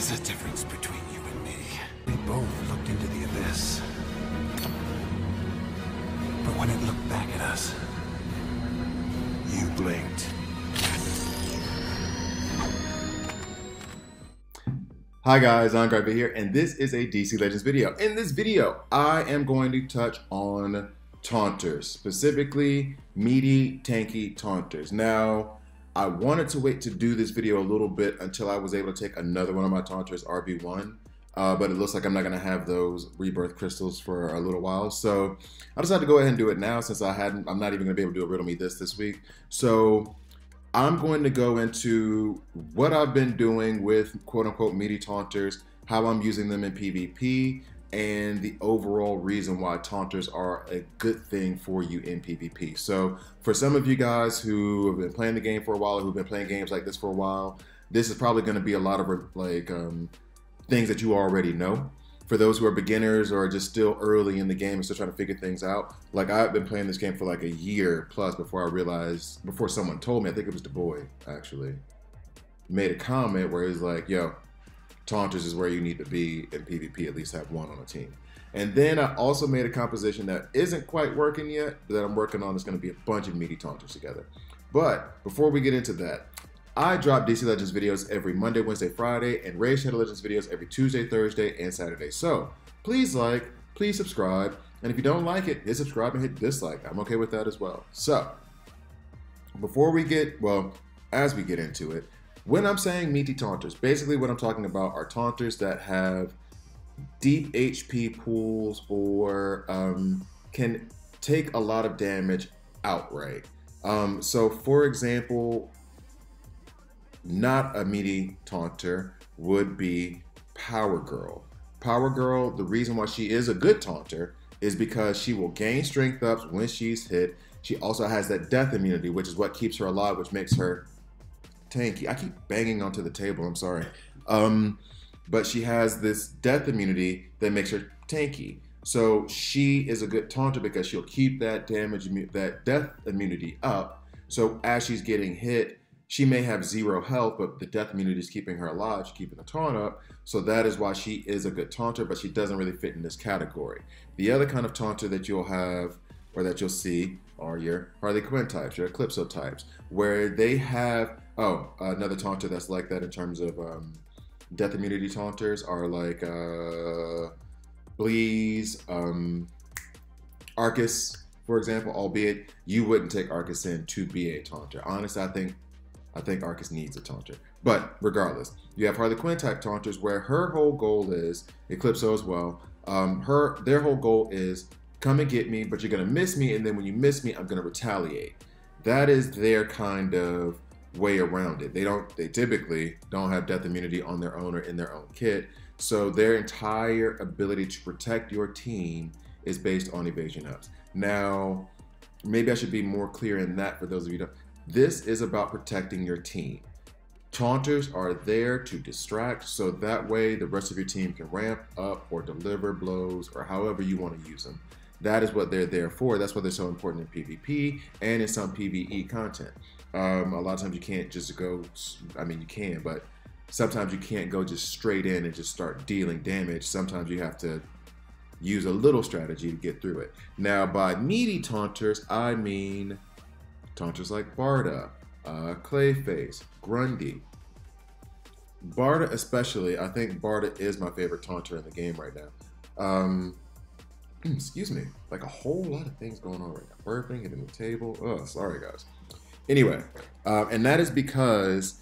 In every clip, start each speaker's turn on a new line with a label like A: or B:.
A: is a difference between you and me. We both looked into the abyss. But when it looked back at us, you blinked.
B: Hi guys, I'm Grundy here, and this is a DC Legends video. In this video, I am going to touch on taunters, specifically meaty, tanky taunters. Now, I wanted to wait to do this video a little bit until I was able to take another one of my taunters, RB1, but it looks like I'm not going to have those rebirth crystals for a little while. So I decided to go ahead and do it now since I'm not even going to be able to do a riddle me this week. So I'm going to go into what I've been doing with quote-unquote meaty taunters, how I'm using them in PvP, and the overall reason why taunters are a good thing for you in PvP. So for some of you guys who have been playing the game for a while, who've been playing games like this for a while, this is probably going to be a lot of things that you already know. For those who are beginners or just still early in the game and still trying to figure things out, like I've been playing this game for like a year plus before I realized, before someone told me, I think it was the boy actually, made a comment where he's like, yo, taunters is where you need to be in PvP, at least have one on a team. And then I also made a composition that isn't quite working yet, but that I'm working on. It's going to be a bunch of meaty taunters together. But before we get into that, I drop DC Legends videos every Monday, Wednesday, Friday, and Raid Shadow Legends videos every Tuesday, Thursday, and Saturday. So please like, please subscribe, and if you don't like it, hit subscribe and hit dislike. I'm okay with that as well. So before we get, well, as we get into it, when I'm saying meaty taunters, basically what I'm talking about are taunters that have deep HP pools or can take a lot of damage outright. So for example, not a meaty taunter would be Power Girl. Power Girl, the reason why she is a good taunter is because she will gain strength ups when she's hit. She also has that death immunity, which is what keeps her alive, which makes her tanky. I keep banging onto the table, I'm sorry. But she has this death immunity that makes her tanky. So she is a good taunter because she'll keep that that death immunity up. So as she's getting hit, she may have 0 health, but the death immunity is keeping her alive. She's keeping the taunt up. So that is why she is a good taunter, but she doesn't really fit in this category. The other kind of taunter that you'll have, or that you'll see, are your Harley Quinn types, your Eclipso types, where they have, another taunter that's like that in terms of death immunity taunters are like Bleeze, Arcus, for example, albeit you wouldn't take Arcus in to be a taunter. Honestly, I think Arcus needs a taunter. But regardless, you have Harley Quinn type taunters where her whole goal is, Eclipso as well, their whole goal is come and get me, but you're gonna miss me, and then when you miss me, I'm gonna retaliate. That is their kind of way around it. They typically don't have death immunity on their own or in their own kit. So their entire ability to protect your team is based on evasion ups. Now, maybe I should be more clear in that for those of you who don't. This is about protecting your team. Taunters are there to distract, so that way the rest of your team can ramp up or deliver blows or however you want to use them. That is what they're there for. That's why they're so important in PvP and in some PvE content. A lot of times you can't just go, I mean you can, but sometimes you can't go just straight in and just start dealing damage. Sometimes you have to use a little strategy to get through it. Now by meaty taunters, I mean taunters like Barda, Clayface, Grundy. Barda especially, I think Barda is my favorite taunter in the game right now. Excuse me, like a whole lot of things going on right now. Burping, hitting the table, oh, sorry guys. Anyway, and that is because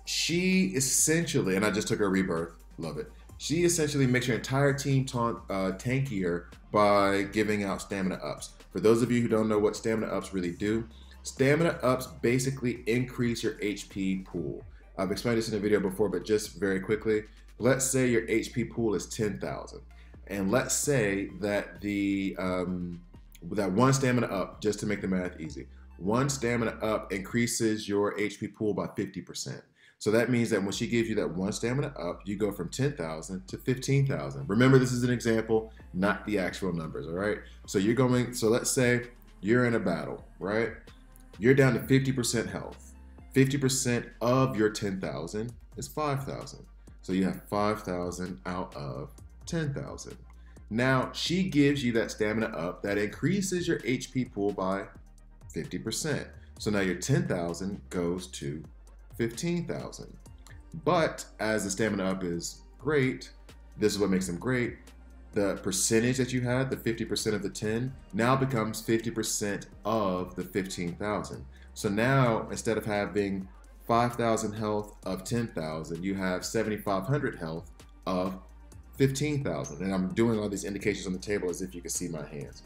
B: she essentially, and I just took her rebirth, love it. She essentially makes your entire team tankier by giving out stamina ups. For those of you who don't know what stamina ups really do, stamina ups basically increase your HP pool. I've explained this in a video before, but just very quickly, let's say your HP pool is 10,000. And let's say that that one stamina up, just to make the math easy, one stamina up increases your HP pool by 50%. So that means that when she gives you that one stamina up, you go from 10,000 to 15,000. Remember, this is an example, not the actual numbers, all right? So let's say you're in a battle, right? You're down to 50% health. 50% of your 10,000 is 5,000. So you have 5,000 out of 10,000. Now she gives you that stamina up that increases your HP pool by 50%. So now your 10,000 goes to 15,000. But as the stamina up is great, this is what makes them great. The percentage that you had, the 50% of the 10, now becomes 50% of the 15,000. So now instead of having 5,000 health of 10,000, you have 7,500 health of 15,000. And I'm doing all these indications on the table as if you can see my hands.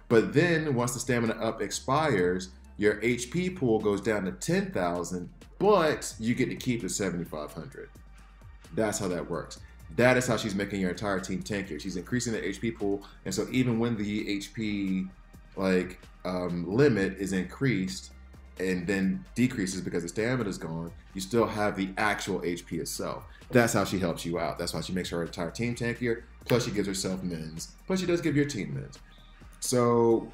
B: But then once the stamina up expires, your HP pool goes down to 10,000, but you get to keep the 7,500. That's how that works. That is how she's making your entire team tankier. She's increasing the HP pool, and so even when the HP limit is increased and then decreases because the stamina is gone, you still have the actual HP itself. That's how she helps you out. That's why she makes her entire team tankier. Plus, she gives herself mins. Plus, she does give your team mins. So,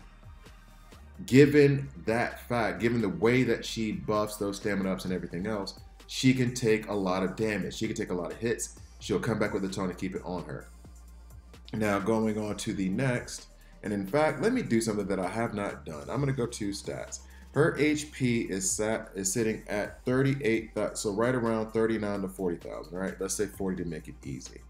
B: given that fact, given the way that she buffs those stamina ups and everything else, she can take a lot of damage. She can take a lot of hits. She'll come back with the taunt and keep it on her. Now, going on to the next, and in fact, let me do something that I have not done. I'm going to go to stats. Her HP is sitting at 38, so right around 39 to 40,000, right? Let's say 40 to make it easy.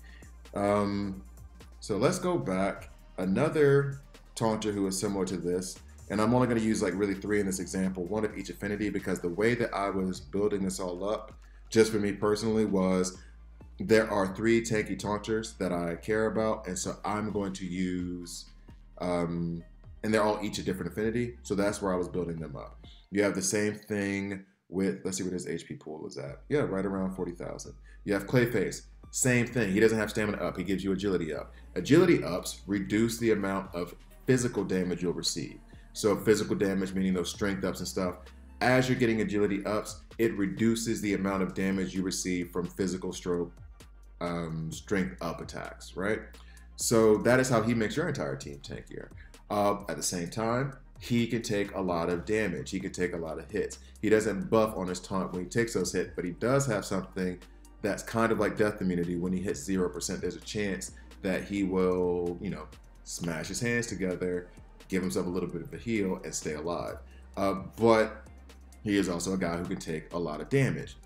B: So let's go back. Another taunter who is similar to this, and I'm only going to use like really 3 in this example, 1 of each affinity, because the way that I was building this all up, just for me personally, was there are 3 tanky taunters that I care about, and so I'm going to use, and they're all each a different affinity, so that's where I was building them up. You have the same thing with, let's see what his HP pool is at. Yeah, right around 40,000. You have Clayface, same thing. He doesn't have stamina up, he gives you agility up. Agility ups reduce the amount of physical damage you'll receive. So physical damage, meaning those strength ups and stuff, as you're getting agility ups, it reduces the amount of damage you receive from physical stroke strength up attacks, right? So that is how he makes your entire team tankier. At the same time, he can take a lot of damage. He can take a lot of hits. He doesn't buff on his taunt when he takes those hits, but he does have something that's kind of like death immunity. When he hits 0%, there's a chance that he will, you know, smash his hands together, give himself a little bit of a heal, and stay alive. But he is also a guy who can take a lot of damage.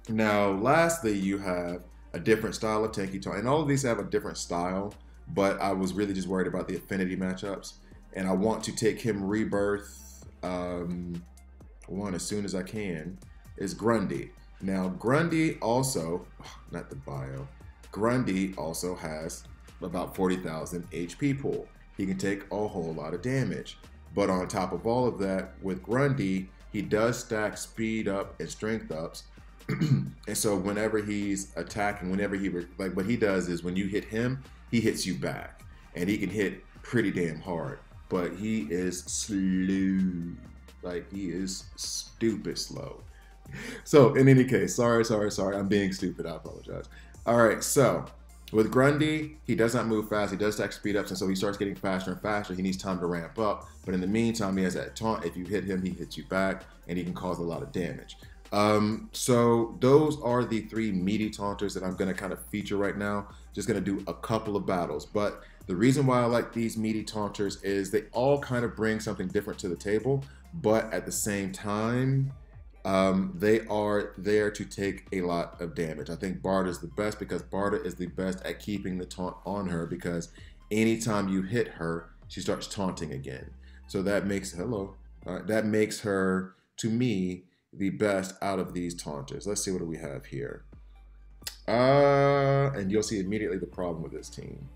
B: Now, lastly, you have a different style of tanky taunt, and all of these have a different style, but I was really just worried about the affinity matchups, and I want to take him rebirth one as soon as I can, is Grundy. Now, Grundy also, not the bio, Grundy also has about 40,000 HP pool. He can take a whole lot of damage, but on top of all of that, with Grundy, he does stack speed up and strength ups. And so whenever he's attacking, whenever he, like what he does is when you hit him, he hits you back. And he can hit pretty damn hard. But he is slow. Like, he is stupid slow. So in any case, sorry, I'm being stupid, I apologize. All right, so with Grundy, he does not move fast. He does stack speed ups, and so he starts getting faster and faster. He needs time to ramp up. But in the meantime, he has that taunt. If you hit him, he hits you back, and he can cause a lot of damage. So those are the 3 meaty taunters that I'm going to kind of feature right now. Just going to do a couple of battles. But the reason why I like these meaty taunters is they all kind of bring something different to the table. But at the same time, they are there to take a lot of damage. I think Barda is the best because Barda is the best at keeping the taunt on her, because anytime you hit her, she starts taunting again. So that makes, that makes her, to me, the best out of these taunters. Let's see, what do we have here? And you'll see immediately the problem with this team.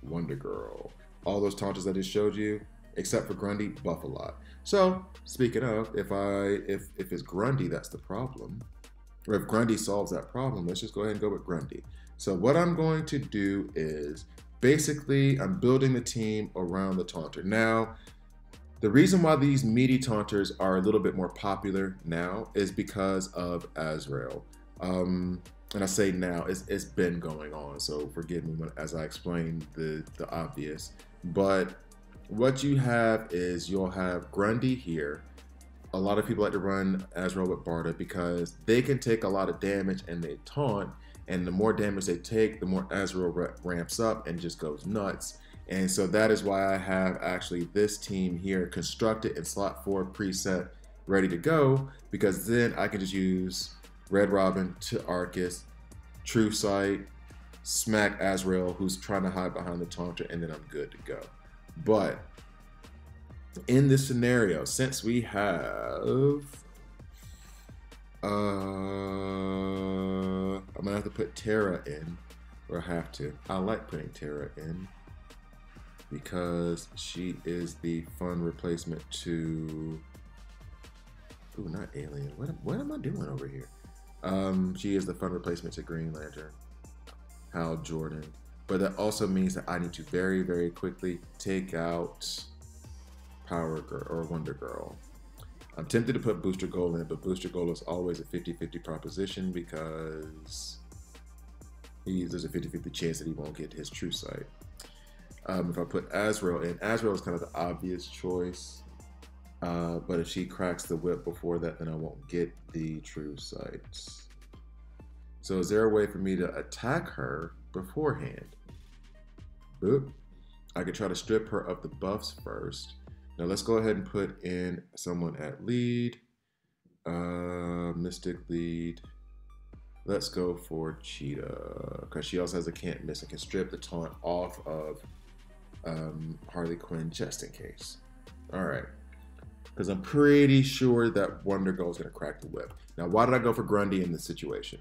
B: Wonder Girl. All those taunters I just showed you, except for Grundy, buff a lot. So, speaking of, if it's Grundy that's the problem, or if Grundy solves that problem, let's just go ahead and go with Grundy. So what I'm going to do is, basically, I'm building the team around the taunter. Now, the reason why these meaty taunters are a little bit more popular now is because of Azrael. And I say now, it's been going on, so forgive me as I explain the obvious. But what you have is you'll have Grundy here, a lot of people like to run Azrael with Barda because they can take a lot of damage and they taunt, and the more damage they take, the more Azrael ramps up and just goes nuts. And so that is why I have actually this team here constructed in slot 4 preset ready to go, because then I can just use Red Robin to Arcus, True Sight, smack Azrael who's trying to hide behind the taunter, and then I'm good to go. But in this scenario, since we have I'm gonna have to put Terra in, or have to. I like putting Terra in because she is the fun replacement to, ooh, not Alien. What am I doing over here? She is the fun replacement to Green Lantern, Hal Jordan. But that also means that I need to very, very quickly take out Power Girl or Wonder Girl. I'm tempted to put Booster Gold in, but Booster Gold is always a 50-50 proposition because there's a 50-50 chance that he won't get his True Sight. If I put Azrael in, Azrael is kind of the obvious choice. But if she cracks the whip before that, then I won't get the True Sight. So is there a way for me to attack her beforehand? Boop. I could try to strip her of the buffs first. Now let's go ahead and put in someone at lead. Mystic lead. Let's go for Cheetah, because she also has a can't miss and can strip the taunt off of Harley Quinn just in case. All right. Because I'm pretty sure that Wonder Girl is going to crack the whip. Now, why did I go for Grundy in this situation?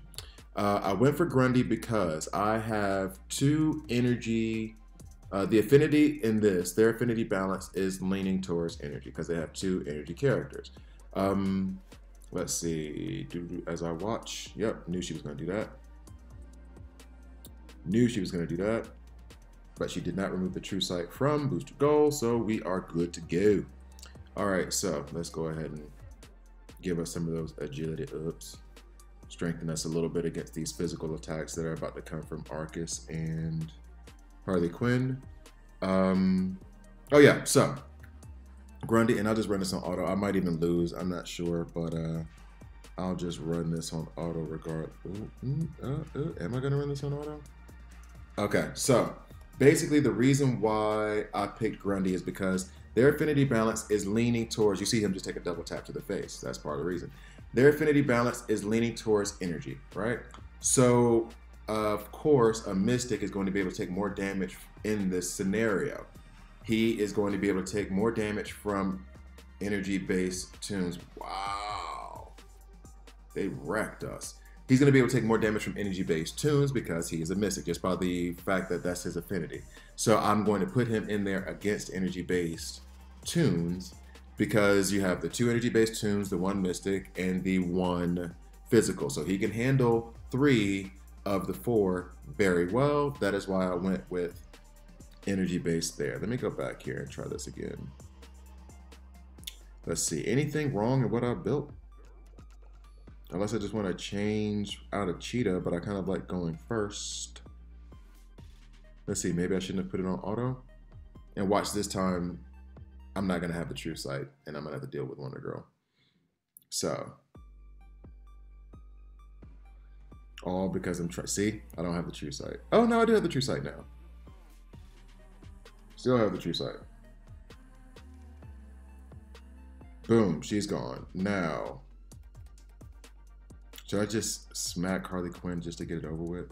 B: I went for Grundy because I have 2 energy. The affinity in this, their affinity balance is leaning towards energy because they have 2 energy characters. Let's see. As I watch, yep, knew she was going to do that. Knew she was going to do that. But she did not remove the True Sight from Booster Gold, so we are good to go. All right, so let's go ahead and give us some of those agility ups. Strengthen us a little bit against these physical attacks that are about to come from Arcus and Harley Quinn. Oh yeah, so Grundy, and I'll just run this on auto. I might even lose, I'm not sure, but I'll just run this on auto regard. Am I gonna run this on auto? Okay, so basically the reason why I picked Grundy is because their affinity balance is leaning towards, you see him just take a double tap to the face. That's part of the reason. Their affinity balance is leaning towards energy, right? So, of course, a Mystic is going to be able to take more damage in this scenario. He is going to be able to take more damage from energy-based tunes. Wow. They wrecked us. He's going to be able to take more damage from energy-based tunes because he is a Mystic, just by the fact that that's his affinity. So I'm going to put him in there against energy-based tunes because you have the 2 energy-based tunes, the 1 Mystic, and the 1 physical. So he can handle 3 of the 4 very well. That is why I went with energy-based there. Let me go back here and try this again. Let's see. Anything wrong in what I built? Unless I just want to change out of Cheetah, but I kind of like going first. Let's see, maybe I shouldn't have put it on auto. And watch this time, I'm not going to have the True Sight, and I'm going to have to deal with Wonder Girl. So, all because I'm trying. See, I don't have the True Sight. Oh, no, I do have the True Sight now. Still have the True Sight. Boom, she's gone. Now, should I just smack Harley Quinn just to get it over with?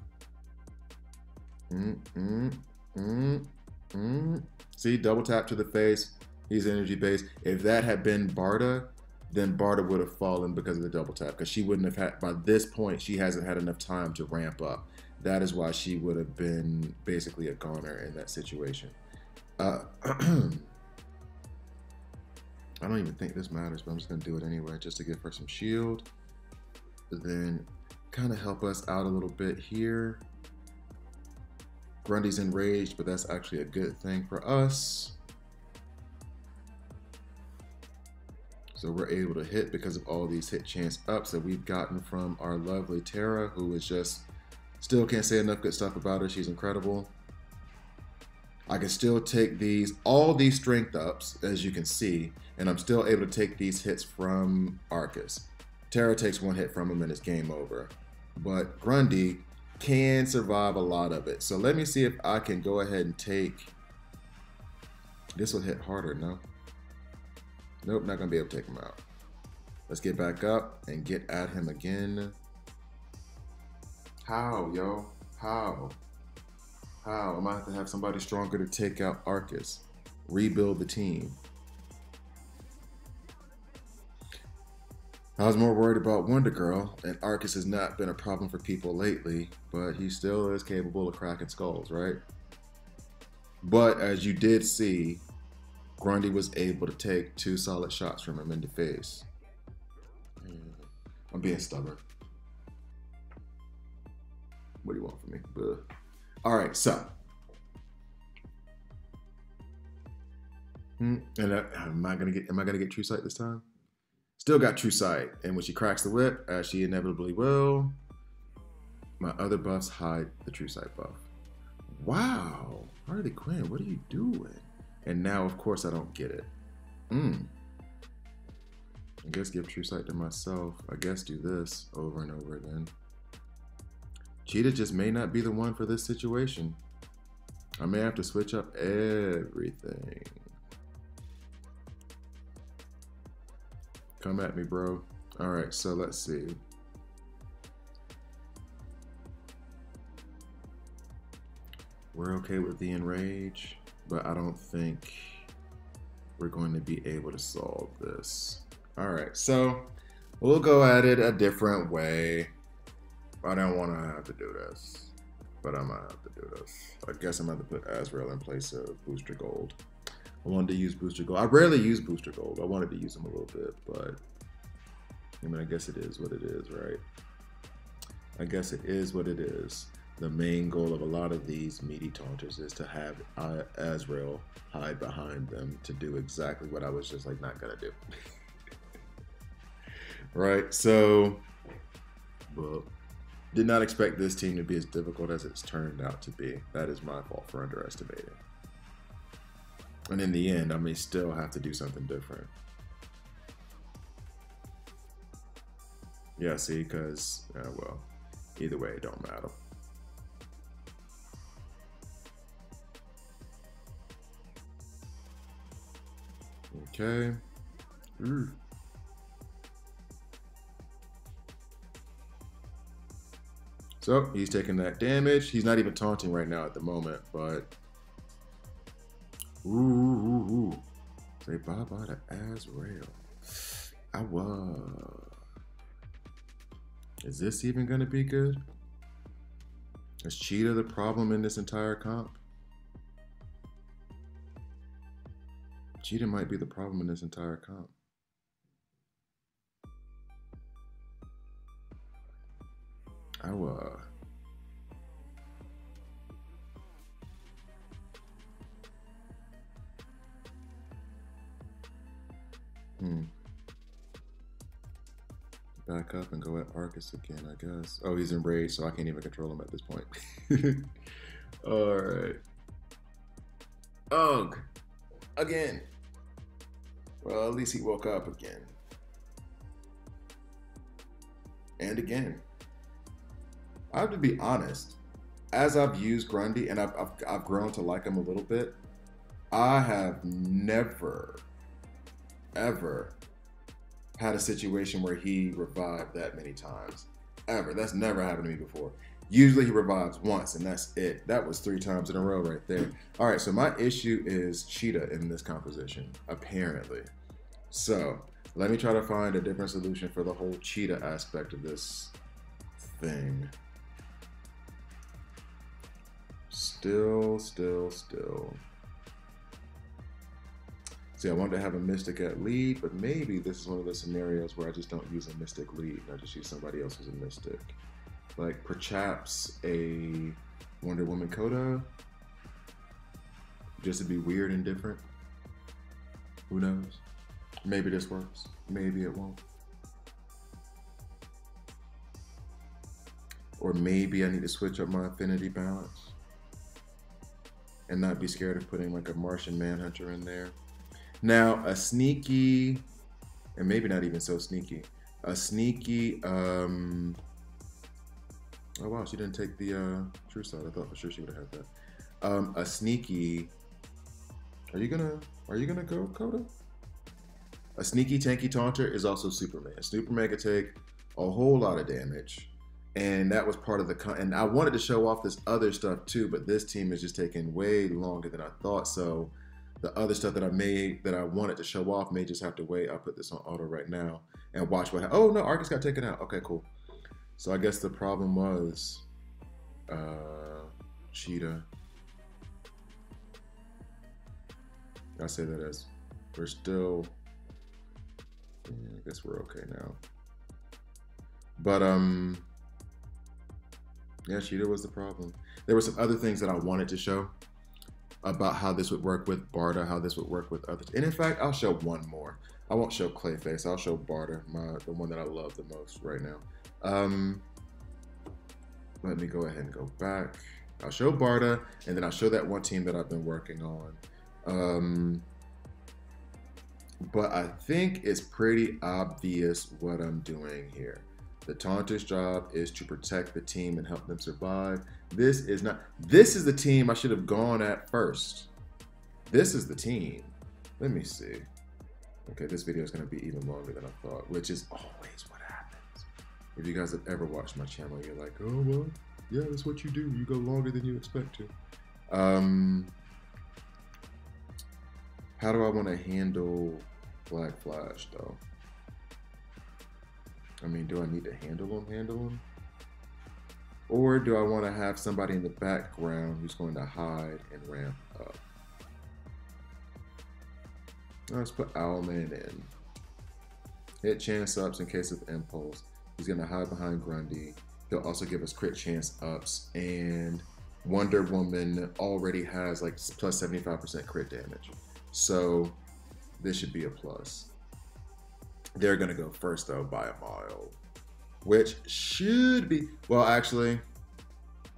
B: See, double tap to the face. He's energy based. If that had been Barda, then Barda would have fallen because of the double tap, because she wouldn't have had, by this point, she hasn't had enough time to ramp up. That is why she would have been basically a goner in that situation. I don't even think this matters, but I'm just going to do it anyway, just to give her some shield. But then kind of help us out a little bit here. Grundy's enraged, but that's actually a good thing for us. So we're able to hit because of all these hit chance ups that we've gotten from our lovely Terra, who is just, still can't say enough good stuff about her. She's incredible. I can still take all these strength ups, as you can see, and I'm still able to take these hits from Arcus. Terra takes one hit from him and it's game over. But Grundy can survive a lot of it. So let me see if I can go ahead and take... This will hit harder, no? Nope, not going to be able to take him out. Let's get back up and get at him again. How, yo? How? How? I might have to have somebody stronger to take out Arcus. Rebuild the team. I was more worried about Wonder Girl, and Arcus has not been a problem for people lately, but he still is capable of cracking skulls, right? But as you did see, Grundy was able to take 2 solid shots from him in the face. I'm being stubborn. What do you want from me? All right, so. And am I gonna get True Sight this time? Still got True Sight, and when she cracks the whip, as she inevitably will, my other buffs hide the True Sight buff. Wow, Harley Quinn, what are you doing? And now, of course, I don't get it. I guess give True Sight to myself. I guess do this over and over again. Cheetah just may not be the one for this situation. I may have to switch up everything. Come at me, bro. All right, so let's see. We're okay with the enrage, but I don't think we're going to be able to solve this. All right, so we'll go at it a different way. I don't want to have to do this, but I might have to do this. I guess I'm going to put Azrael in place of Booster Gold. I wanted to use Booster Gold. I rarely use Booster Gold. I wanted to use them a little bit, but I mean, I guess it is what it is, right? I guess it is what it is. The main goal of a lot of these meaty taunters is to have Azrael hide behind them to do exactly what I was just like not gonna do. Right, so, well, did not expect this team to be as difficult as it's turned out to be. That is my fault for underestimating. And in the end, I may still have to do something different. Yeah, see, because, well, either way, it don't matter. Okay. So, he's taking that damage. He's not even taunting right now at the moment, but... Ooh. Say bye-bye to Azrael. Is this even going to be good? Is Cheetah the problem in this entire comp? Cheetah might be the problem in this entire comp. Back up and go at Arcus again, I guess. Oh, he's enraged, so I can't even control him at this point. Alright. Ugh. Again. Well, at least he woke up again. And again. I have to be honest. As I've used Grundy, and I've grown to like him a little bit, I have never, ever had a situation where he revived that many times. Ever. That's never happened to me before. Usually he revives once and that's it. That was 3 times in a row right there. All right, so my issue is Cheetah in this composition, apparently. So let me try to find a different solution for the whole Cheetah aspect of this thing. Still. See, I wanted to have a Mystic at lead, but maybe this is one of the scenarios where I just don't use a Mystic lead. I just use somebody else who's a Mystic. Like, perhaps a Wonder Woman Coda? Just to be weird and different? Who knows? Maybe this works. Maybe it won't. Or maybe I need to switch up my affinity balance. and not be scared of putting like a Martian Manhunter in there. Now, a sneaky, and maybe not even so sneaky, a sneaky, oh wow, she didn't take the true side. I thought for sure she would have had that. A sneaky, are you gonna go, Coda? A sneaky tanky taunter is also Superman. Superman could take a whole lot of damage. And that was part of the, and I wanted to show off this other stuff too, but this team is just taking way longer than I thought. So the other stuff that I made that I wanted to show off may just have to wait. I'll put this on auto right now and watch what, oh no, Arcus got taken out. Okay, cool. So I guess the problem was Cheetah. I say that as we're still, yeah, I guess we're okay now. But yeah, Cheetah was the problem. There were some other things that I wanted to show about how this would work with Barda, how this would work with others. And in fact, I'll show one more. I won't show Clayface. I'll show Barda, the one that I love the most right now. Let me go ahead and go back. I'll show Barda, and then I'll show that one team that I've been working on. But I think it's pretty obvious what I'm doing here. The Taunter's job is to protect the team and help them survive. This is the team I should have gone at first. This is the team. Let me see. Okay, this video is going to be even longer than I thought, which is always what happens. If you guys have ever watched my channel, you're like, oh, well, yeah, that's what you do. You go longer than you expect to. How do I want to handle Black Flash, though? I mean, do I need to handle him? Or do I want to have somebody in the background who's going to hide and ramp up? Let's put Owlman in. Hit chance ups in case of impulse. He's going to hide behind Grundy. He'll also give us crit chance ups. And Wonder Woman already has like plus 75% crit damage. So this should be a plus. They're going to go first, though, by a mile. Which should be... Well, actually,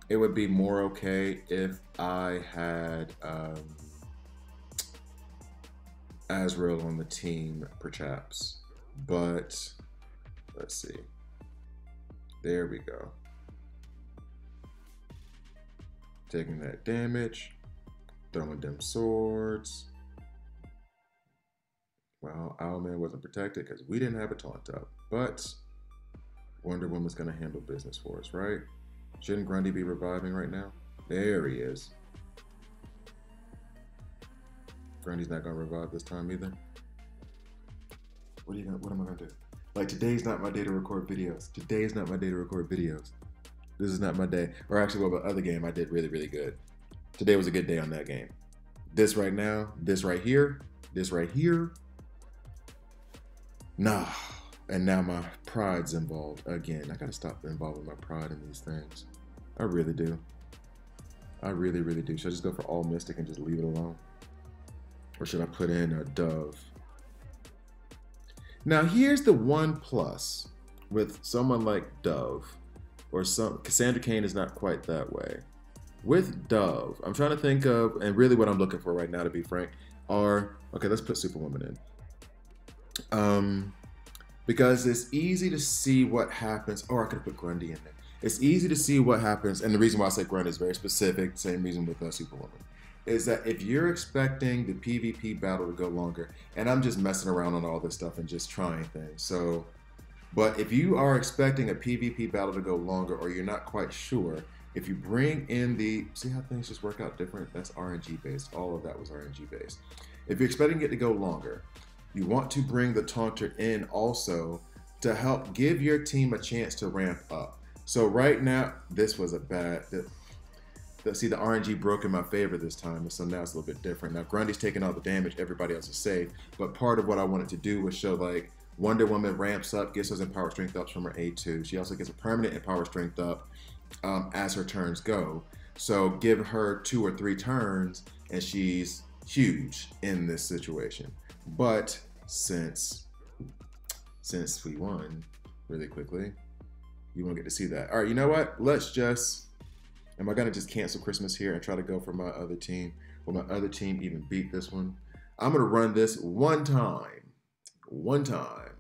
B: it would be more okay if I had Azrael on the team, perhaps. But, let's see. There we go. Taking that damage. Throwing them swords. Well, Owlman wasn't protected because we didn't have a taunt up. But Wonder Woman's going to handle business for us, right? Shouldn't Grundy be reviving right now? There he is. Grundy's not going to revive this time either. What am I going to do? Like, today's not my day to record videos. Today's not my day to record videos. This is not my day. Or actually, well, the other game I did really, really good. Today was a good day on that game. This right now, this right here, this right here. Nah, and now my pride's involved again. I gotta stop involving my pride in these things. I really do. I really, really do. Should I just go for all mystic and just leave it alone? Or should I put in a dove? Now here's the one plus with someone like Dove, or Cassandra Cain is not quite that way. With Dove, I'm trying to think of, and really what I'm looking for right now, to be frank, are, okay, let's put Superwoman in. Because it's easy to see what happens, or I could put Grundy in there. It's easy to see what happens, and the reason why I say Grundy is very specific, same reason with Superwoman, is that if you're expecting the PvP battle to go longer, and I'm just messing around on all this stuff and just trying things, so, but if you are expecting a PvP battle to go longer, or you're not quite sure, if you bring in the, see how things just work out different? That's RNG based, all of that was RNG based. If you're expecting it to go longer, you want to bring the Taunter in also to help give your team a chance to ramp up. So right now, this was a bad, see the RNG broke in my favor this time, and so now it's a little bit different. Now Grundy's taking all the damage, everybody else is safe, but part of what I wanted to do was show like Wonder Woman ramps up, gets those Empower Strength ups from her A2. She also gets a permanent Empower Strength up as her turns go. So give her 2 or 3 turns and she's huge in this situation. But since we won really quickly, you won't get to see that. All right, you know what? Let's just, Am I going to just cancel Christmas here and try to go for my other team? Will my other team even beat this one? I'm going to run this one time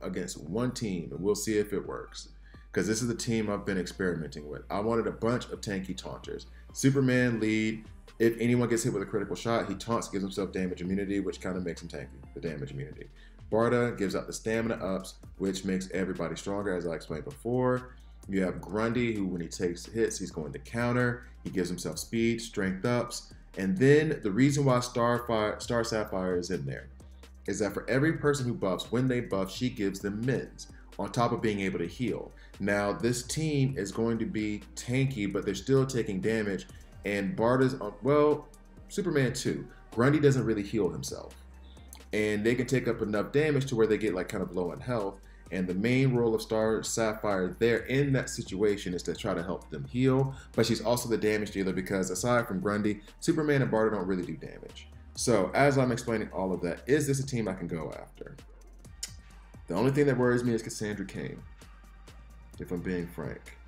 B: against one team, and we'll see if it works. Because this is the team I've been experimenting with. I wanted a bunch of tanky taunters. Superman lead. If anyone gets hit with a critical shot, he taunts, gives himself damage immunity, which kind of makes him tanky, the damage immunity. Barda gives out the stamina ups, which makes everybody stronger, as I explained before. You have Grundy, who when he takes hits, he's going to counter. He gives himself speed, strength ups. And then the reason why Star Sapphire is in there is that for every person who buffs, when they buff, she gives them mins, on top of being able to heal. Now, this team is going to be tanky, but they're still taking damage. And Barda's, well, Superman too. Grundy doesn't really heal himself. And they can take up enough damage to where they get like kind of low in health. And the main role of Star Sapphire there in that situation is to try to help them heal. But she's also the damage dealer because aside from Grundy, Superman and Barda don't really do damage. So as I'm explaining all of that, is this a team I can go after? The only thing that worries me is Cassandra Cain, if I'm being frank.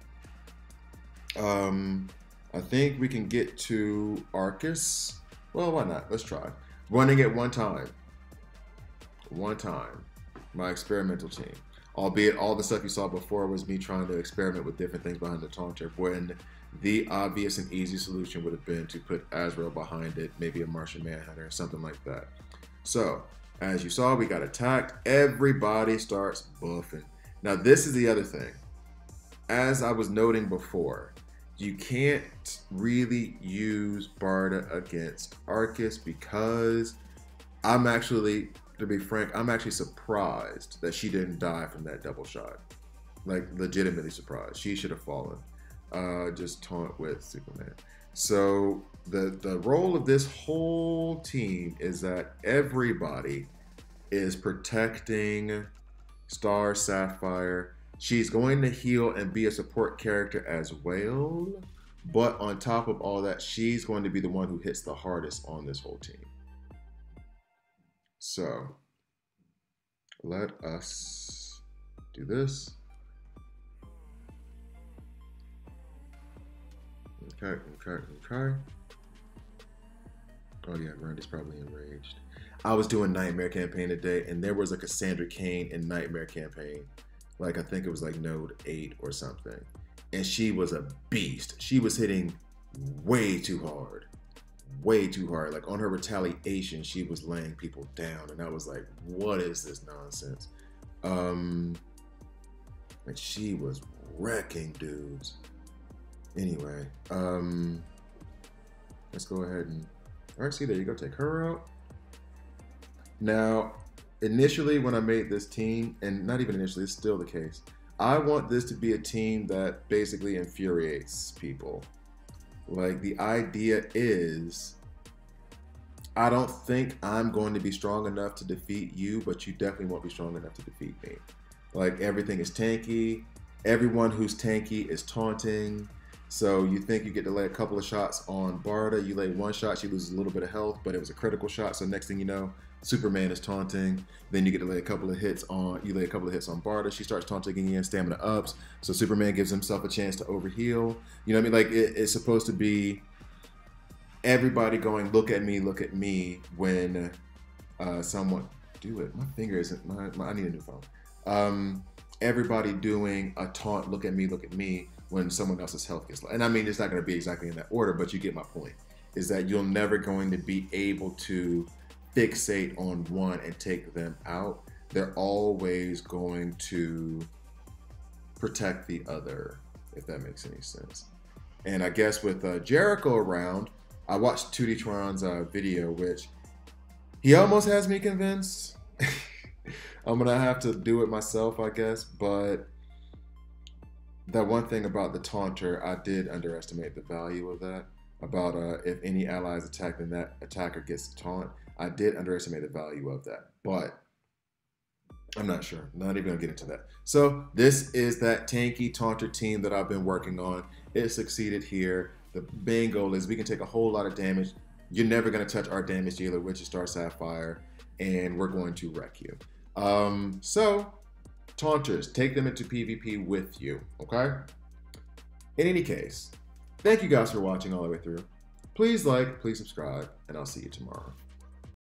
B: I think we can get to Arcus. Well, why not? Let's try. Running it one time. My experimental team. Albeit all the stuff you saw before was me trying to experiment with different things behind the taunter, when the obvious and easy solution would have been to put Azrael behind it, maybe a Martian Manhunter, something like that. So, as you saw, we got attacked. Everybody starts buffing. Now, this is the other thing. As I was noting before, you can't really use Barda against Arcus because I'm actually, to be frank, I'm actually surprised that she didn't die from that double shot. Like, legitimately surprised. She should have fallen. Just taunt with Superman. So the role of this whole team is that everybody is protecting Star Sapphire. She's going to heal and be a support character as well. But on top of all that, she's going to be the one who hits the hardest on this whole team. So let us do this. Okay. Oh yeah, Grundy's probably enraged. I was doing Nightmare Campaign today, and there was a Cassandra Cain in Nightmare Campaign. Like, I think it was like Node 8 or something. And she was a beast. She was hitting way too hard. Way too hard. Like, on her retaliation, she was laying people down. And I was like, what is this nonsense? And she was wrecking dudes. Anyway, let's go ahead and... All right, see, there you go. Take her out. Now, initially when I made this team, and not even initially, it's still the case, I want this to be a team that basically infuriates people. Like, the idea is, I don't think I'm going to be strong enough to defeat you, but you definitely won't be strong enough to defeat me. Like, everything is tanky. Everyone who's tanky is taunting. So you think you get to lay a couple of shots on Barda, you lay one shot, she loses a little bit of health, but it was a critical shot. So next thing you know, Superman is taunting. Then you get to lay a couple of hits on, Barda, she starts taunting again, stamina ups. So Superman gives himself a chance to overheal. You know what I mean? Like, it's supposed to be everybody going, look at me when someone, do it. My finger isn't, I need a new phone. Everybody doing a taunt, look at me, when someone else's health gets low. And I mean, it's not going to be exactly in that order, but you get my point, is that you're never going to be able to fixate on one and take them out. They're always going to protect the other, if that makes any sense. And I guess with Jericho around, I watched 2D Tron's video, which he almost has me convinced. I'm going to have to do it myself, I guess, but that one thing about the taunter, I did underestimate the value of that. About if any allies attack, then that attacker gets taunt. I did underestimate the value of that, but I'm not sure. Not even gonna get into that. So this is that tanky taunter team that I've been working on. It succeeded here. The main goal is we can take a whole lot of damage. You're never gonna touch our damage dealer, which is Star Sapphire, and we're going to wreck you. So taunters, take them into PvP with you, okay? In any case, Thank you guys for watching all the way through. Please like, please subscribe, and I'll see you tomorrow.